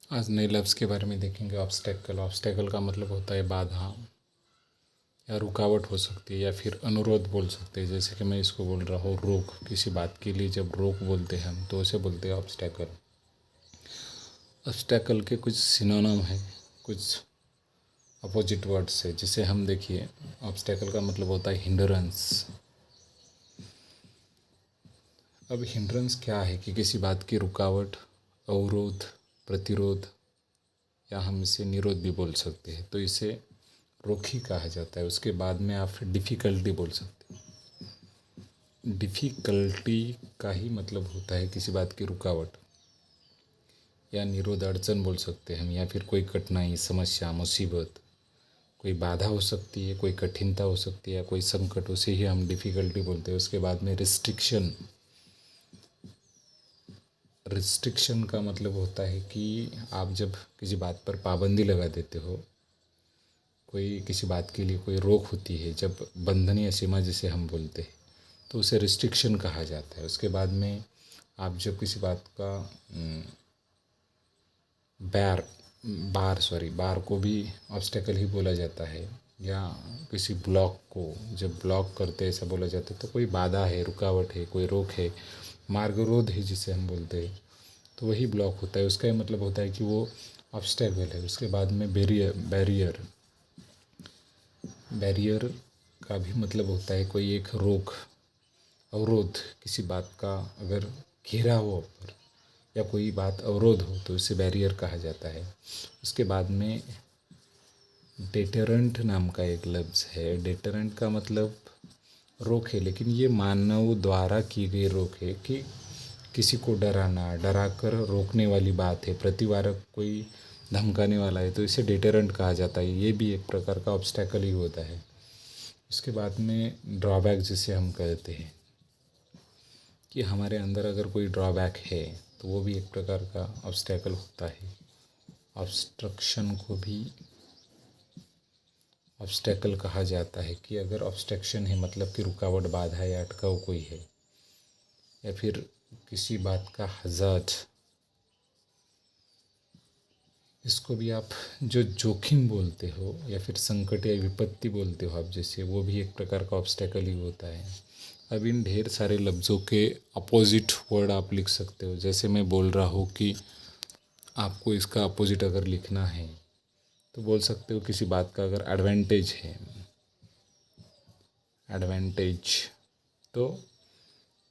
आज नए लफ्ज़ के बारे में देखेंगे। ऑब्स्टेकल। ऑब्स्टेकल का मतलब होता है बाधा या रुकावट हो सकती है या फिर अनुरोध बोल सकते हैं। जैसे कि मैं इसको बोल रहा हूँ रोक, किसी बात के लिए जब रोक बोलते हैं हम तो उसे बोलते हैं ऑब्स्टेकल। ऑब्स्टेकल के कुछ सिनोनिम है, कुछ अपोजिट वर्ड्स है, जिसे हम देखिए। ऑब्स्टेकल का मतलब होता है हिंड्रेंस। अब हिंड्रेंस क्या है कि किसी बात की रुकावट, अवरोध, प्रतिरोध या हम इसे निरोध भी बोल सकते हैं। तो इसे रोक ही कहा जाता है। उसके बाद में आप डिफ़िकल्टी बोल सकते हैं। डिफ़िकल्टी का ही मतलब होता है किसी बात की रुकावट या निरोध, अड़चन बोल सकते हैं हम, या फिर कोई कठिनाई, समस्या, मुसीबत, कोई बाधा हो सकती है, कोई कठिनता हो सकती है या कोई संकट, उसे ही हम डिफ़िकल्टी बोलते हैं। उसके बाद में रिस्ट्रिक्शन। रिस्ट्रिक्शन का मतलब होता है कि आप जब किसी बात पर पाबंदी लगा देते हो, कोई किसी बात के लिए कोई रोक होती है, जब बंधन या सीमा जिसे हम बोलते हैं, तो उसे रिस्ट्रिक्शन कहा जाता है। उसके बाद में आप जब किसी बात का बैर बार को भी ऑब्स्टेकल ही बोला जाता है, या किसी ब्लॉक को जब ब्लॉक करते हैं ऐसा बोला जाता है, तो कोई बाधा है, रुकावट है, कोई रोक है, मार्गरोध है जिसे हम बोलते हैं, तो वही ब्लॉक होता है। उसका ये मतलब होता है कि वो ऑब्स्टेकल है। उसके बाद में बैरियर। बैरियर का भी मतलब होता है कोई एक रोक, अवरोध, किसी बात का अगर घेरा हो पर या कोई बात अवरोध हो तो इसे बैरियर कहा जाता है। उसके बाद में डेटरेंट नाम का एक लफ्ज़ है। डेटरेंट का मतलब रोक है, लेकिन ये मानव द्वारा की गई रोक है कि किसी को डराना, डरा कर रोकने वाली बात है। प्रतिवार कोई धमकाने वाला है तो इसे डेटरेंट कहा जाता है। ये भी एक प्रकार का ऑब्स्टेकल ही होता है। उसके बाद में ड्रॉबैक जिसे हम कहते हैं कि हमारे अंदर अगर कोई ड्रॉबैक है तो वो भी एक प्रकार का ऑब्स्टेकल होता है। ऑब्स्ट्रक्शन को भी ऑब्स्टेकल कहा जाता है कि अगर ऑब्स्ट्रक्शन है मतलब कि रुकावट, बाधा या अटकाव कोई है, या फिर किसी बात का हज़ार्ड, इसको भी आप जो जोखिम बोलते हो या फिर संकट या विपत्ति बोलते हो आप, जैसे वो भी एक प्रकार का ऑब्स्टेकल ही होता है। अब इन ढेर सारे लफ्ज़ों के अपोजिट वर्ड आप लिख सकते हो। जैसे मैं बोल रहा हूँ कि आपको इसका अपोजिट अगर लिखना है तो बोल सकते हो किसी बात का अगर एडवांटेज है, एडवांटेज, तो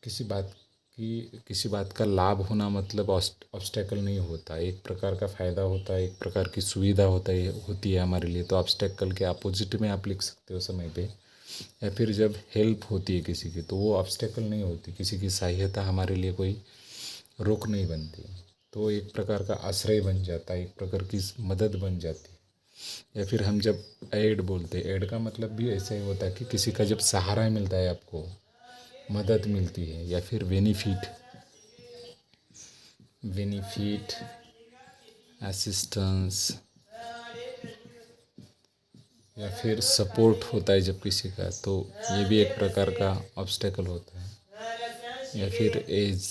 किसी बात का लाभ होना मतलब ऑब्स्टेकल नहीं होता। एक प्रकार का फ़ायदा होता है, एक प्रकार की सुविधा होती है हमारे लिए। तो ऑब्स्टेकल के अपोजिट में आप लिख सकते हो समय पे। या फिर जब हेल्प होती है किसी की तो वो ऑब्स्टेकल नहीं होती। किसी की सहायता हमारे लिए कोई रोक नहीं बनती, तो एक प्रकार का आश्रय बन जाता है, एक प्रकार की मदद बन जाती है। या फिर हम जब एड बोलते हैं, एड का मतलब भी ऐसा ही होता है कि किसी का जब सहारा मिलता है, आपको मदद मिलती है। या फिर बेनिफिट, असिस्टेंस, या फिर सपोर्ट होता है जब किसी का, तो ये भी एक प्रकार का ऑब्स्टेकल होता है। या फिर एज,